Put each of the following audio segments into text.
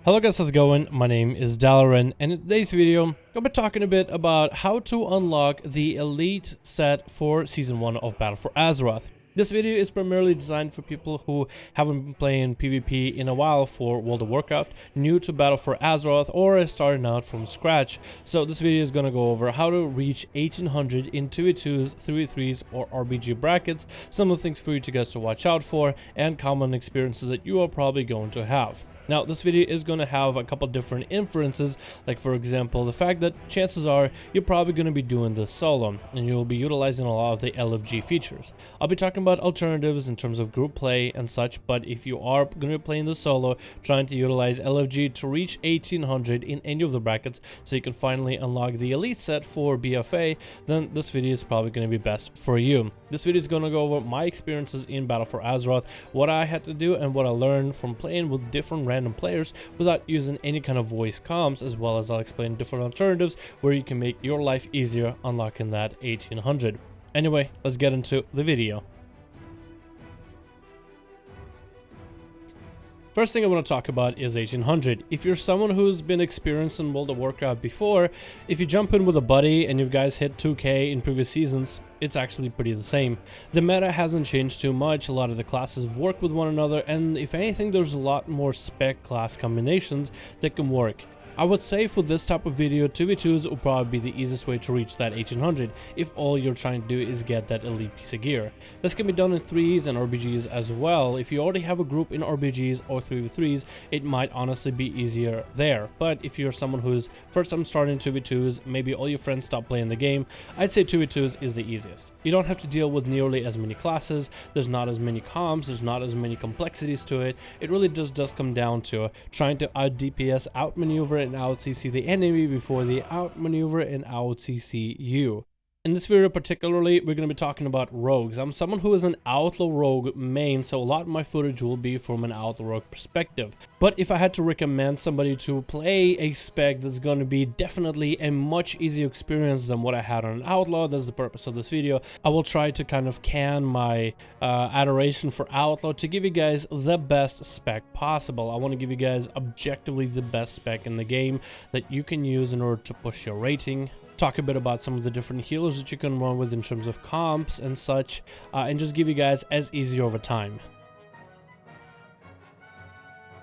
Hello guys, how's it going? My name is Dalaran, and in today's video, I'll be talking a bit about how to unlock the elite set for Season 1 of Battle for Azeroth. This video is primarily designed for people who haven't been playing PvP in a while for World of Warcraft, new to Battle for Azeroth, or starting out from scratch. So this video is going to go over how to reach 1800 in 2v2s, 3v3s, or RBG brackets, some of the things for you guys to watch out for, and common experiences that you are probably going to have. Now, this video is going to have a couple different inferences, like for example, the fact that chances are you're probably going to be doing this solo, and you'll be utilizing a lot of the LFG features. I'll be talking about alternatives in terms of group play and such, but if you are going to be playing the solo, trying to utilize LFG to reach 1800 in any of the brackets so you can finally unlock the elite set for BFA, then this video is probably going to be best for you. This video is going to go over my experiences in Battle for Azeroth, what I had to do, and what I learned from playing with different random players without using any kind of voice comms, as well as I'll explain different alternatives where you can make your life easier unlocking that 1800. Anyway, let's get into the video. First thing I want to talk about is 1800. If you're someone who's been experienced in World of Warcraft before, if you jump in with a buddy and you guys hit 2k in previous seasons, it's actually pretty the same. The meta hasn't changed too much, a lot of the classes work with one another, and if anything, there's a lot more spec class combinations that can work. I would say for this type of video, 2v2s will probably be the easiest way to reach that 1800 if all you're trying to do is get that elite piece of gear. This can be done in 3s and RBGs as well. If you already have a group in RBGs or 3v3s, it might honestly be easier there. But if you're someone who's first time starting 2v2s, maybe all your friends stop playing the game, I'd say 2v2s is the easiest. You don't have to deal with nearly as many classes, there's not as many comms, there's not as many complexities to it. It really just does come down to trying to out DPS, outmaneuver, and out CC the enemy before they outmaneuver and out CC you. In this video particularly, we're going to be talking about rogues. I'm someone who is an Outlaw rogue main, so a lot of my footage will be from an Outlaw rogue perspective. But if I had to recommend somebody to play a spec that's going to be definitely a much easier experience than what I had on an Outlaw, that's the purpose of this video. I will try to kind of can my adoration for Outlaw to give you guys the best spec possible. I want to give you guys objectively the best spec in the game that you can use in order to push your rating. Talk a bit about some of the different healers that you can run with in terms of comps and such, and just give you guys as easy over time.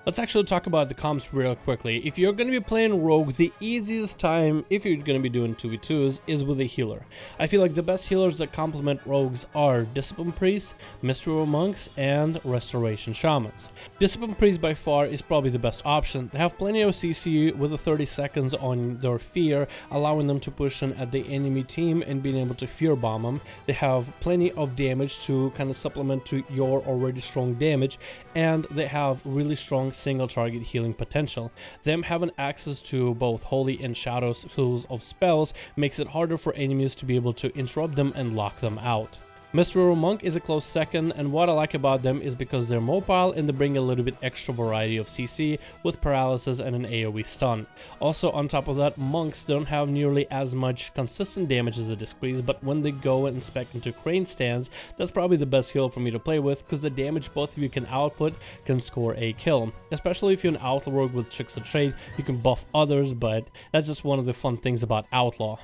Let's actually talk about the comps real quickly. If you're going to be playing rogue, the easiest time, if you're going to be doing 2v2s, is with a healer. I feel like the best healers that complement rogues are Discipline Priests, Mystery Monks, and Restoration Shamans. Discipline Priests by far is probably the best option. They have plenty of CC with the 30 seconds on their fear, allowing them to push in at the enemy team and being able to fear bomb them. They have plenty of damage to kind of supplement to your already strong damage, and they have really strong single target healing potential. Them having access to both Holy and Shadow tools of spells makes it harder for enemies to be able to interrupt them and lock them out. Mystery Monk is a close second, and what I like about them is because they're mobile and they bring a little bit extra variety of CC with paralysis and an AoE stun. Also, on top of that, monks don't have nearly as much consistent damage as the Discreets, but when they go and spec into Crane Stands, that's probably the best heal for me to play with, because the damage both of you can output can score a kill. Especially if you're an Outlaw rogue with Tricks of Trade, you can buff others, but that's just one of the fun things about Outlaw.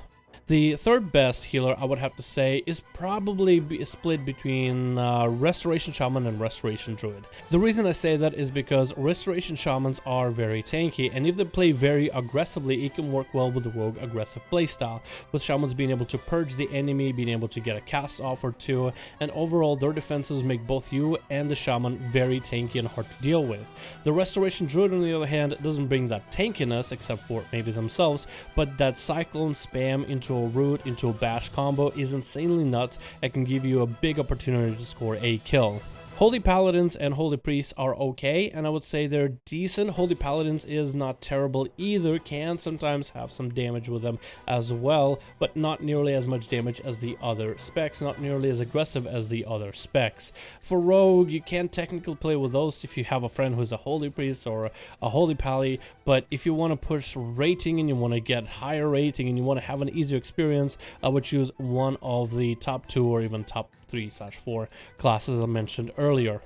The third best healer, I would have to say, is probably split between Restoration Shaman and Restoration Druid. The reason I say that is because Restoration Shamans are very tanky, and if they play very aggressively, it can work well with the rogue aggressive playstyle, with Shamans being able to purge the enemy, being able to get a cast off or two, and overall their defenses make both you and the Shaman very tanky and hard to deal with. The Restoration Druid, on the other hand, doesn't bring that tankiness, except for maybe themselves, but that Cyclone spam into a root into a bash combo is insanely nuts and can give you a big opportunity to score a kill. Holy Paladins and Holy Priests are okay, and I would say they're decent. Holy Paladins is not terrible either, can sometimes have some damage with them as well, but not nearly as much damage as the other specs, not nearly as aggressive as the other specs. For Rogue, you can technically play with those if you have a friend who's a Holy Priest or a Holy Pally, but if you want to push rating and you want to get higher rating and you want to have an easier experience, I would choose one of the top 2 or even top 3/4 classes I mentioned earlier.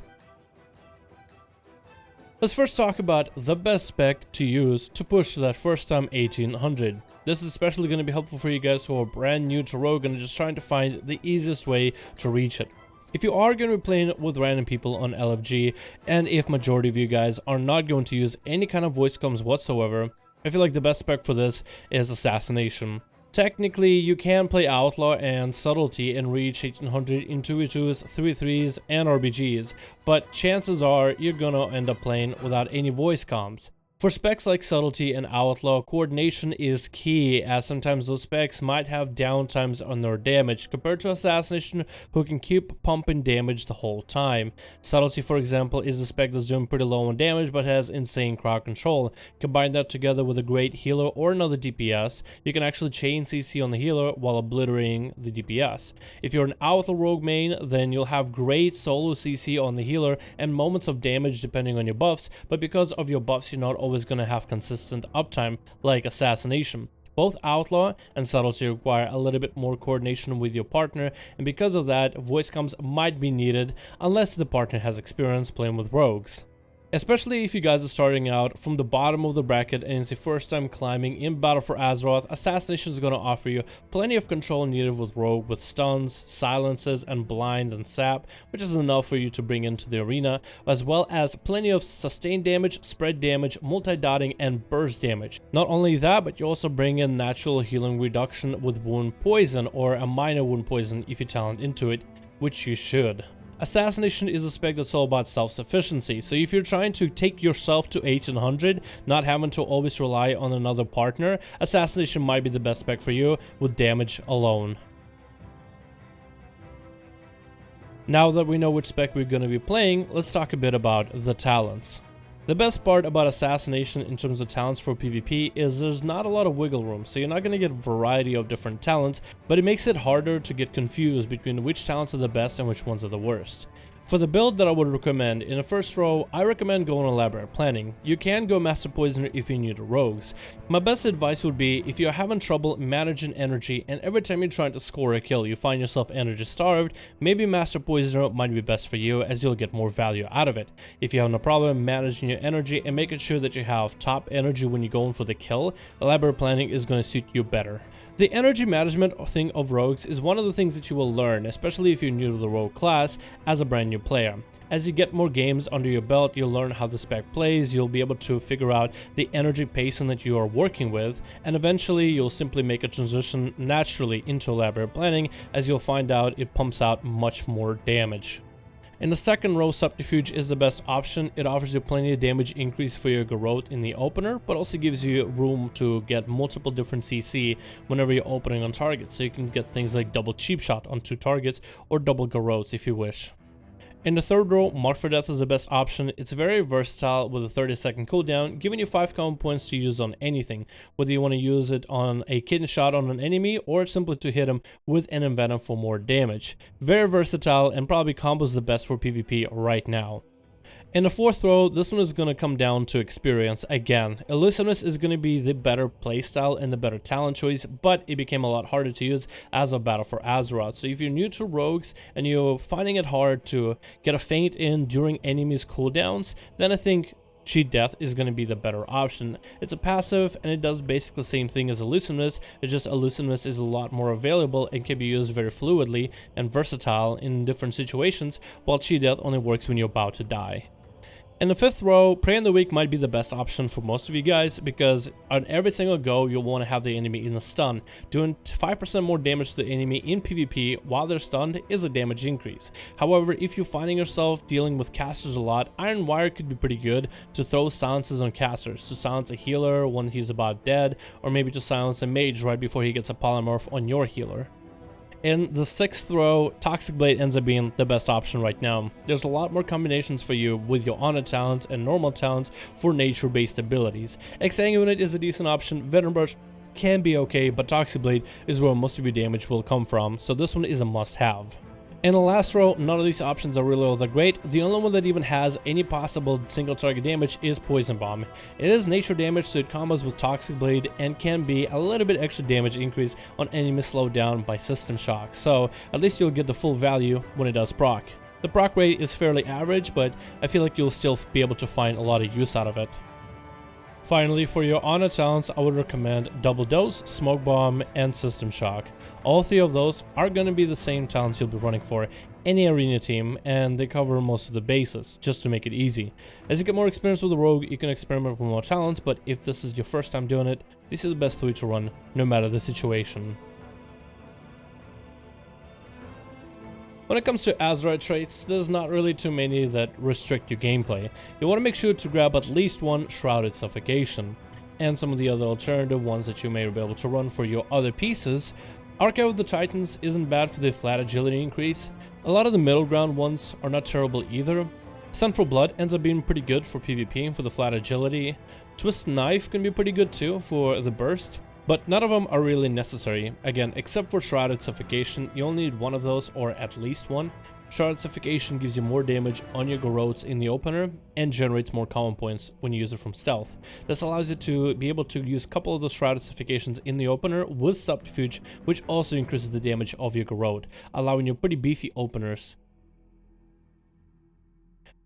Let's first talk about the best spec to use to push that first time 1800. This is especially going to be helpful for you guys who are brand new to Rogue and are just trying to find the easiest way to reach it. If you are going to be playing with random people on LFG, and if majority of you guys are not going to use any kind of voice comms whatsoever, I feel like the best spec for this is Assassination. Technically, you can play Outlaw and Subtlety and reach 1800 in 2v2s, 3v3s, and RBGs, but chances are you're gonna end up playing without any voice comms. For specs like Subtlety and Outlaw, coordination is key, as sometimes those specs might have downtimes on their damage, compared to Assassination, who can keep pumping damage the whole time. Subtlety, for example, is a spec that's doing pretty low on damage, but has insane crowd control. Combine that together with a great healer or another DPS, you can actually chain CC on the healer while obliterating the DPS. If you're an Outlaw Rogue main, then you'll have great solo CC on the healer and moments of damage depending on your buffs, but because of your buffs, you're not always going to have consistent uptime like Assassination. Both Outlaw and Subtlety require a little bit more coordination with your partner, and because of that, voice comms might be needed unless the partner has experience playing with rogues. Especially if you guys are starting out from the bottom of the bracket and it's the first time climbing in Battle for Azeroth, Assassination is going to offer you plenty of control needed with Rogue, with stuns, silences, and blind and sap, which is enough for you to bring into the arena, as well as plenty of sustained damage, spread damage, multi-dotting, and burst damage. Not only that, but you also bring in natural healing reduction with wound poison, or a minor wound poison if you talent into it, which you should. Assassination is a spec that's all about self-sufficiency, so if you're trying to take yourself to 1800, not having to always rely on another partner, Assassination might be the best spec for you with damage alone. Now that we know which spec we're going to be playing, let's talk a bit about the talents. The best part about Assassination in terms of talents for PvP is there's not a lot of wiggle room, so you're not going to get a variety of different talents, but it makes it harder to get confused between which talents are the best and which ones are the worst. For the build that I would recommend, in the first row, I recommend going elaborate planning. You can go Master Poisoner if you're new to rogues. My best advice would be if you're having trouble managing energy and every time you're trying to score a kill you find yourself energy starved, maybe Master Poisoner might be best for you as you'll get more value out of it. If you're having a problem managing your energy and making sure that you have top energy when you're going for the kill, elaborate planning is going to suit you better. The energy management thing of rogues is one of the things that you will learn, especially if you're new to the rogue class as a brand new player. As you get more games under your belt, you'll learn how the spec plays, you'll be able to figure out the energy pacing that you are working with, and eventually you'll simply make a transition naturally into elaborate planning as you'll find out it pumps out much more damage. In the second row, Subterfuge is the best option. It offers you plenty of damage increase for your Garrote in the opener, but also gives you room to get multiple different CC whenever you're opening on targets, so you can get things like double cheap shot on 2 targets or double Garrotes if you wish. In the third row, Mark for Death is the best option. It's very versatile with a 30-second cooldown, giving you 5 common points to use on anything, whether you want to use it on a kidney shot on an enemy or simply to hit him with an envenom for more damage. Very versatile and probably combos the best for PvP right now. In the fourth row, this one is going to come down to experience again. Elusiveness is going to be the better playstyle and the better talent choice, but it became a lot harder to use as a Battle for Azeroth. So if you're new to rogues and you're finding it hard to get a feint in during enemies' cooldowns, then I think Cheat Death is going to be the better option. It's a passive and it does basically the same thing as Elusiveness, it's just Elusiveness is a lot more available and can be used very fluidly and versatile in different situations, while Cheat Death only works when you're about to die. In the fifth row, Prey in the Weak might be the best option for most of you guys because on every single go you'll want to have the enemy in a stun. Doing 5% more damage to the enemy in PvP while they're stunned is a damage increase. However, if you're finding yourself dealing with casters a lot, Iron Wire could be pretty good to throw silences on casters, to silence a healer when he's about dead, or maybe to silence a mage right before he gets a polymorph on your healer. In the sixth row, Toxic Blade ends up being the best option right now. There's a lot more combinations for you with your honor talents and normal talents for nature-based abilities. Exsanguinate is a decent option, Venom Brush can be okay, but Toxic Blade is where most of your damage will come from, so this one is a must-have. In the last row, none of these options are really all that great. The only one that even has any possible single target damage is Poison Bomb. It is nature damage, so it combos with Toxic Blade and can be a little bit extra damage increase on enemies slowed down by System Shock, so at least you'll get the full value when it does proc. The proc rate is fairly average, but I feel like you'll still be able to find a lot of use out of it. Finally, for your honor talents, I would recommend Double Dose, Smoke Bomb, and System Shock. All three of those are going to be the same talents you'll be running for any arena team, and they cover most of the bases, just to make it easy. As you get more experience with the rogue, you can experiment with more talents, but if this is your first time doing it, these are the best three to run, no matter the situation. When it comes to Azeroth traits, there's not really too many that restrict your gameplay. You want to make sure to grab at least one Shrouded Suffocation, and some of the other alternative ones that you may be able to run for your other pieces. Archive of the Titans isn't bad for the flat agility increase. A lot of the middle ground ones are not terrible either. Sun for Blood ends up being pretty good for PvP for the flat agility. Twist Knife can be pretty good too for the burst. But none of them are really necessary. Again, except for Shrouded Suffocation, you only need one of those, or at least one. Shrouded Suffocation gives you more damage on your Garrotes in the opener, and generates more common points when you use it from stealth. This allows you to be able to use a couple of those Shrouded Suffocations in the opener with Subterfuge, which also increases the damage of your Garrote, allowing you pretty beefy openers.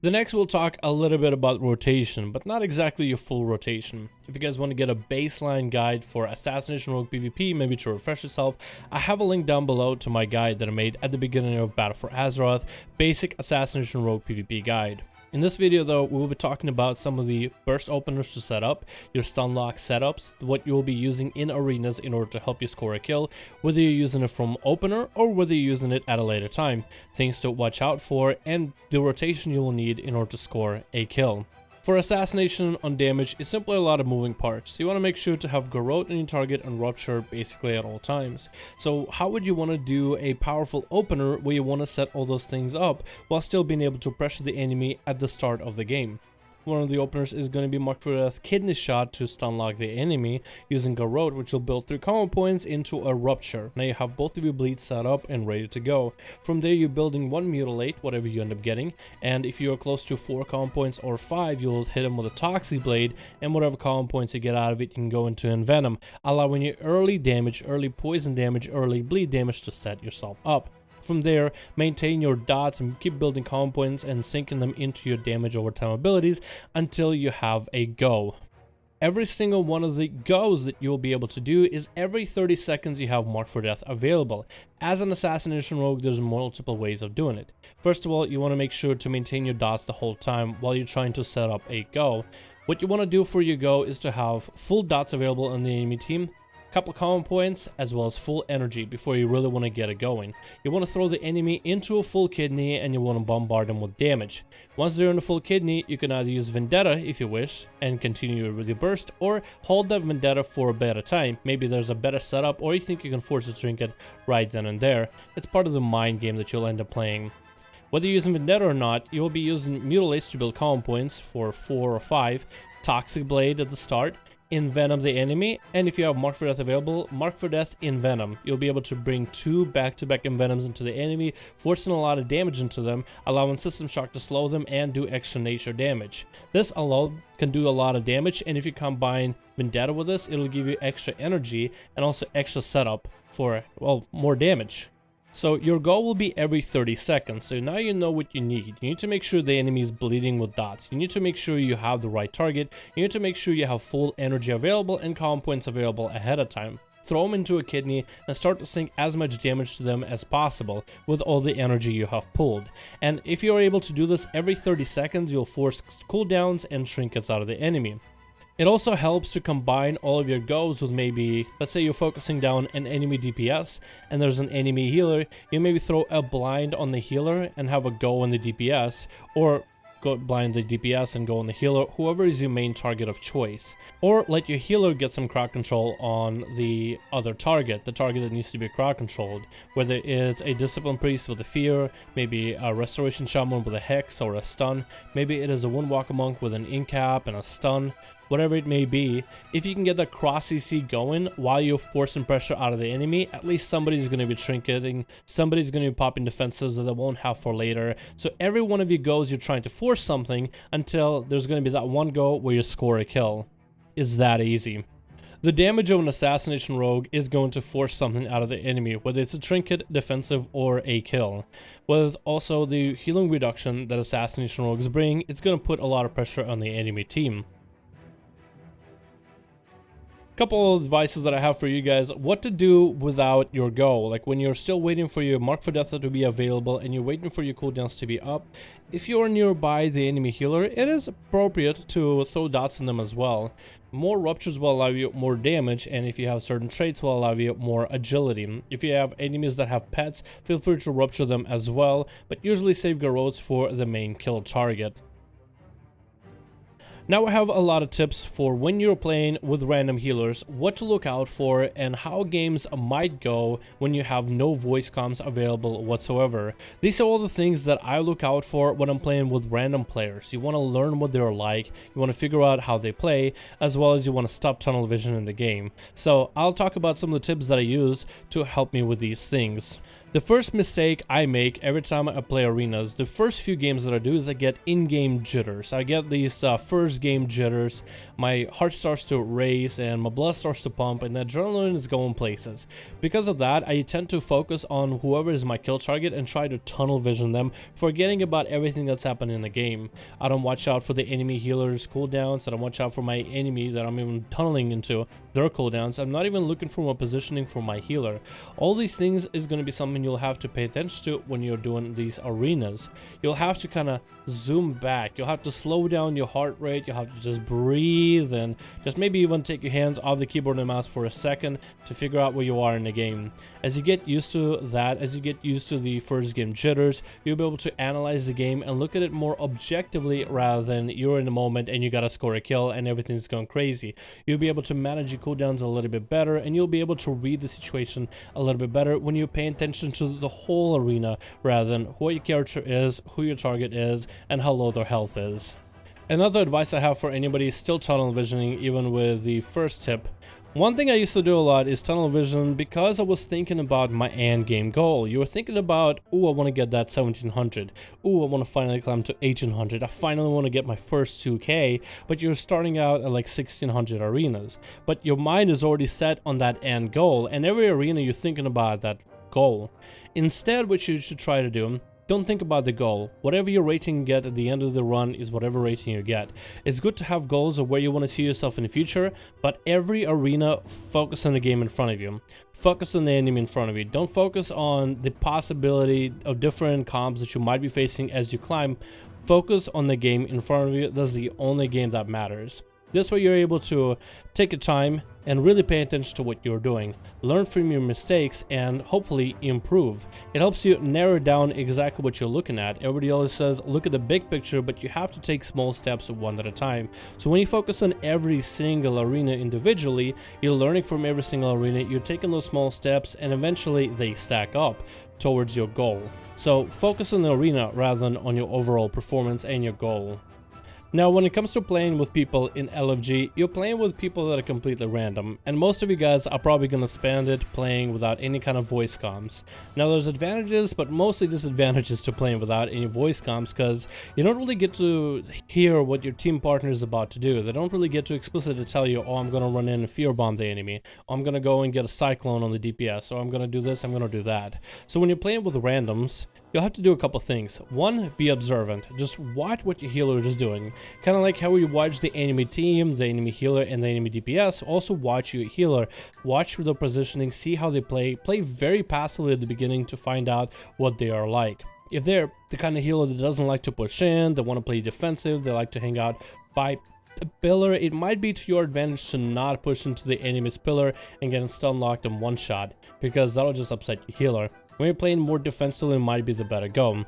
The next we'll talk a little bit about rotation, but not exactly your full rotation. If you guys want to get a baseline guide for Assassination Rogue PvP, maybe to refresh yourself, I have a link down below to my guide that I made at the beginning of Battle for Azeroth, Basic Assassination Rogue PvP Guide. In this video though, we will be talking about some of the burst openers to set up, your stun lock setups, what you will be using in arenas in order to help you score a kill, whether you're using it from opener or whether you're using it at a later time, things to watch out for, and the rotation you will need in order to score a kill. For Assassination on damage, it's simply a lot of moving parts. You want to make sure to have Garrote on your target and Rupture basically at all times. So how would you want to do a powerful opener where you want to set all those things up while still being able to pressure the enemy at the start of the game? One of the openers is going to be marked for a Kidney Shot to stun lock the enemy using Garrote, which will build 3 common points into a Rupture. Now you have both of your bleeds set up and ready to go. From there you're building 1 Mutilate, whatever you end up getting, and if you are close to 4 common points or 5, you'll hit him with a Toxic Blade, and whatever common points you get out of it you can go into Envenom, allowing you early damage, early poison damage, early bleed damage to set yourself up. From there, maintain your dots and keep building common points and sinking them into your damage over time abilities until you have a go. Every single one of the goes that you'll be able to do is every 30 seconds you have Mark for Death available. As an Assassination Rogue, there's multiple ways of doing it. First of all, you want to make sure to maintain your dots the whole time while you're trying to set up a go. What you want to do for your go is to have full dots available on the enemy team, couple common points, as well as full energy before you really want to get it going. You want to throw the enemy into a full kidney and you want to bombard them with damage. Once they're in a full kidney, you can either use Vendetta if you wish and continue with your burst, or hold that Vendetta for a better time. Maybe there's a better setup, or you think you can force a trinket right then and there. It's part of the mind game that you'll end up playing. Whether you're using Vendetta or not, you will be using Mutilates to build common points for 4 or 5, Toxic Blade at the start, Envenom the enemy, and if you have Mark for Death available, Mark for Death Envenom. You'll be able to bring 2 back-to-back Envenoms into the enemy, forcing a lot of damage into them, allowing System Shock to slow them and do extra nature damage. This alone can do a lot of damage, and if you combine Vendetta with this, it'll give you extra energy and also extra setup for, well, more damage. So your goal will be every 30 seconds, so now you know what you need. You need to make sure the enemy is bleeding with dots. You need to make sure you have the right target. You need to make sure you have full energy available and common points available ahead of time. Throw them into a kidney and start to sink as much damage to them as possible with all the energy you have pulled. And if you are able to do this every 30 seconds, you'll force cooldowns and trinkets out of the enemy. It also helps to combine all of your goes with maybe, let's say you're focusing down an enemy DPS and there's an enemy healer, you maybe throw a blind on the healer and have a go on the DPS, or go blind the DPS and go on the healer, whoever is your main target of choice. Or let your healer get some crowd control on the other target, the target that needs to be crowd controlled, whether it's a Discipline Priest with a Fear, maybe a Restoration Shaman with a Hex or a Stun, maybe it is a Windwalker Monk with an Incap and a Stun. Whatever it may be, if you can get that cross CC going while you're forcing pressure out of the enemy, at least somebody's going to be trinketing, somebody's going to be popping defensives that they won't have for later. So every one of you goes, you're trying to force something until there's going to be that one go where you score a kill. It's that easy. The damage of an Assassination rogue is going to force something out of the enemy, whether it's a trinket, defensive, or a kill. With also the healing reduction that Assassination rogues bring, it's going to put a lot of pressure on the enemy team. Couple of advices that I have for you guys: what to do without your go. Like when you're still waiting for your Mark for Death to be available and you're waiting for your cooldowns to be up, if you're nearby the enemy healer, it is appropriate to throw dots in them as well. More ruptures will allow you more damage, and if you have certain traits, will allow you more agility. If you have enemies that have pets, feel free to rupture them as well, but usually save garrotes for the main kill target. Now I have a lot of tips for when you're playing with random healers, what to look out for, and how games might go when you have no voice comms available whatsoever. These are all the things that I look out for when I'm playing with random players. You want to learn what they're like, you want to figure out how they play, as well as you want to stop tunnel vision in the game. So I'll talk about some of the tips that I use to help me with these things. The first mistake I make every time I play arenas, the first few games that I do, is I get in-game jitters. I get these first game jitters, my heart starts to race and my blood starts to pump and the adrenaline is going places. Because of that, I tend to focus on whoever is my kill target and try to tunnel vision them, forgetting about everything that's happening in the game. I don't watch out for the enemy healers' cooldowns, I don't watch out for my enemy that I'm even tunneling into, their cooldowns. I'm not even looking for my positioning for my healer. All these things is going to be something you'll have to pay attention to when you're doing these arenas. You'll have to kind of zoom back, you'll have to slow down your heart rate, you'll have to just breathe and just maybe even take your hands off the keyboard and mouse for a second to figure out where you are in the game. As you get used to that, as you get used to the first game jitters, you'll be able to analyze the game and look at it more objectively rather than you're in the moment and you gotta score a kill and everything's going crazy. You'll be able to manage your cooldowns a little bit better, and you'll be able to read the situation a little bit better when you're paying attention to the whole arena rather than who your character is, who your target is, and how low their health is. Another advice I have for anybody still tunnel visioning even with the first tip: one thing I used to do a lot is tunnel vision because I was thinking about my end game goal. You were thinking about, ooh, I want to get that 1700. Ooh, I want to finally climb to 1800. I finally want to get my first 2k, but you're starting out at like 1600 arenas. But your mind is already set on that end goal, and every arena you're thinking about that goal. Instead, what you should try to do, don't think about the goal. Whatever your rating you get at the end of the run is whatever rating you get. It's good to have goals of where you want to see yourself in the future, but every arena, focus on the game in front of you. Focus on the enemy in front of you. Don't focus on the possibility of different comps that you might be facing as you climb. Focus on the game in front of you. That's the only game that matters. This way you're able to take your time and really pay attention to what you're doing, learn from your mistakes, and hopefully improve. It helps you narrow down exactly what you're looking at. Everybody always says look at the big picture, but you have to take small steps one at a time. So when you focus on every single arena individually, you're learning from every single arena, you're taking those small steps, and eventually they stack up towards your goal. So focus on the arena rather than on your overall performance and your goal. Now, when it comes to playing with people in LFG, you're playing with people that are completely random, and most of you guys are probably going to spend it playing without any kind of voice comms. Now, there's advantages, but mostly disadvantages to playing without any voice comms, because you don't really get to hear what your team partner is about to do. They don't really get to explicitly tell you, oh, I'm going to run in and fear bomb the enemy, or I'm going to go and get a cyclone on the DPS, or I'm going to do this, I'm going to do that. So when you're playing with randoms, you'll have to do a couple things. One, be observant. Just watch what your healer is doing. Kind of like how you watch the enemy team, the enemy healer, and the enemy DPS. Also watch your healer. Watch their positioning, see how they play. Play very passively at the beginning to find out what they are like. If they're the kind of healer that doesn't like to push in, they want to play defensive, they like to hang out by the pillar, it might be to your advantage to not push into the enemy's pillar and get stun locked in one shot, because that'll just upset your healer. When you're playing more defensively, it might be the better go.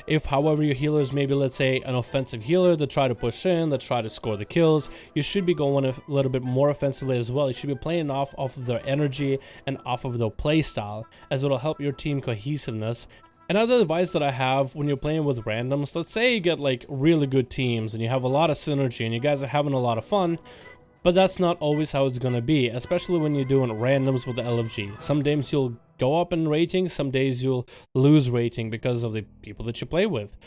If, however, your healer is maybe, let's say, an offensive healer that try to push in, that try to score the kills, you should be going a little bit more offensively as well. You should be playing off of their energy and off of their play style, as it'll help your team cohesiveness. Another advice that I have when you're playing with randoms, let's say you get like really good teams and you have a lot of synergy and you guys are having a lot of fun, but that's not always how it's gonna be, especially when you're doing randoms with the LFG. Some games you'll go up in rating, some days you'll lose rating because of the people that you play with.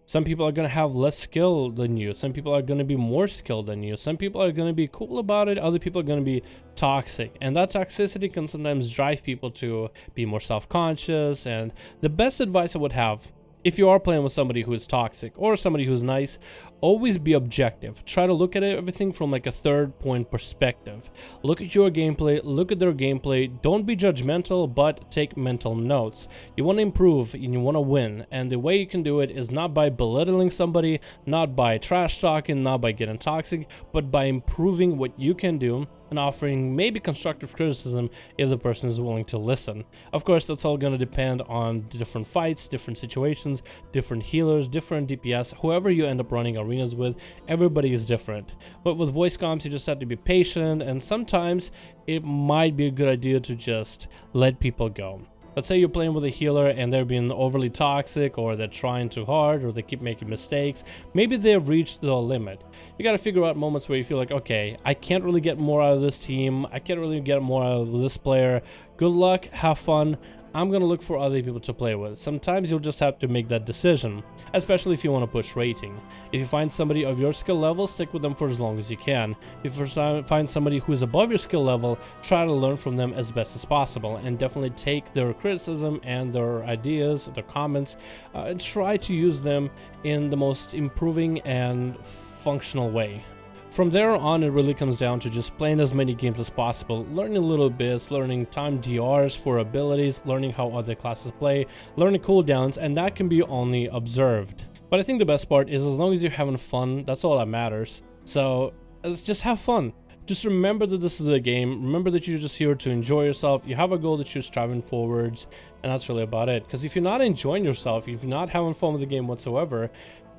Some people are going to have less skill than you, some people are going to be more skilled than you, some people are going to be cool about it, other people are going to be toxic, and that toxicity can sometimes drive people to be more self-conscious. And the best advice I would have, if you are playing with somebody who is toxic or somebody who's nice, always be objective. Try to look at everything from like a third point perspective. Look at your gameplay, look at their gameplay. Don't be judgmental, but take mental notes. You want to improve and you want to win, and the way you can do it is not by belittling somebody, not by trash talking, not by getting toxic, but by improving what you can do and offering maybe constructive criticism if the person is willing to listen. Of course, that's all going to depend on different fights, different situations, different healers, different DPS, whoever you end up running arenas with. Everybody is different. But with voice comms, you just have to be patient, and sometimes it might be a good idea to just let people go. Let's say you're playing with a healer and they're being overly toxic, or they're trying too hard, or they keep making mistakes. Maybe they've reached the limit. You got to figure out moments where you feel like, okay, I can't really get more out of this team. I can't really get more out of this player. Good luck, have fun. I'm going to look for other people to play with. Sometimes you'll just have to make that decision, especially if you want to push rating. If you find somebody of your skill level, stick with them for as long as you can. If you find somebody who is above your skill level, try to learn from them as best as possible, and definitely take their criticism and their ideas, their comments, and try to use them in the most improving and functional way. From there on, it really comes down to just playing as many games as possible, learning little bits, learning time DRs for abilities, learning how other classes play, learning cooldowns, and that can be only observed. But I think the best part is, as long as you're having fun, that's all that matters. So just have fun. Just remember that this is a game. Remember that you're just here to enjoy yourself. You have a goal that you're striving forwards, and that's really about it. Because if you're not enjoying yourself, if you're not having fun with the game whatsoever,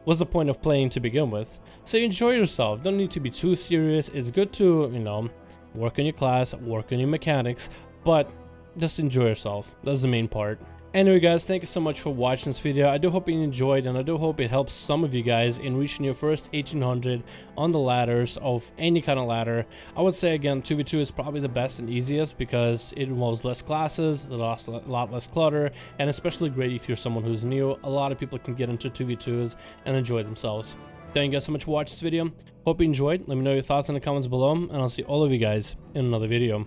what's the point of playing to begin with? So enjoy yourself. Don't need to be too serious. It's good to, you know, work on your class, work on your mechanics, but just enjoy yourself. That's the main part. Anyway guys, thank you so much for watching this video. I do hope you enjoyed, and I do hope it helps some of you guys in reaching your first 1800 on the ladders of any kind of ladder. I would say again, 2v2 is probably the best and easiest because it involves less classes, a lot less clutter, and especially great if you're someone who's new. A lot of people can get into 2v2s and enjoy themselves. Thank you guys so much for watching this video. Hope you enjoyed. Let me know your thoughts in the comments below, and I'll see all of you guys in another video.